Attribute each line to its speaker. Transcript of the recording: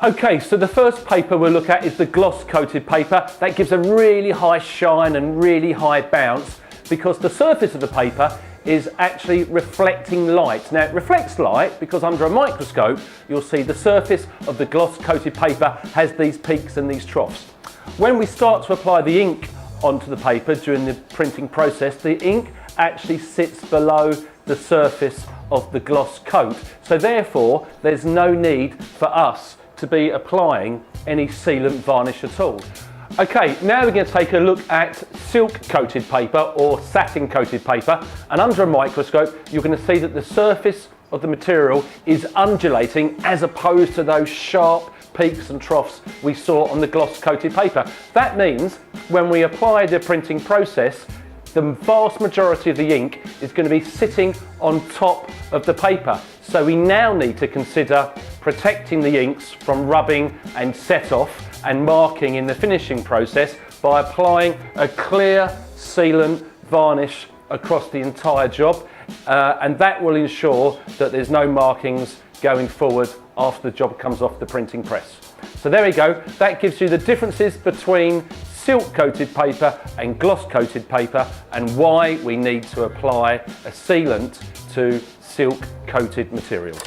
Speaker 1: Okay, so the first paper we'll look at is the gloss coated paper. That gives a really high shine and really high bounce because the surface of the paper is actually reflecting light. Now it reflects light because under a microscope you'll see the surface of the gloss coated paper has these peaks and these troughs. When we start to apply the ink onto the paper during the printing process, the ink actually sits below the surface of the gloss coat. So therefore there's no need for us to be applying any sealant varnish at all. Okay, now we're going to take a look at silk coated paper or satin coated paper, and under a microscope you're going to see that the surface of the material is undulating as opposed to those sharp peaks and troughs we saw on the gloss coated paper. That means when we apply the printing process, the vast majority of the ink is going to be sitting on top of the paper. So we now need to consider protecting the inks from rubbing and set off and marking in the finishing process by applying a clear sealant varnish across the entire job, and that will ensure that there's no markings going forward after the job comes off the printing press. So there we go, that gives you the differences between silk coated paper and gloss coated paper and why we need to apply a sealant to silk coated materials.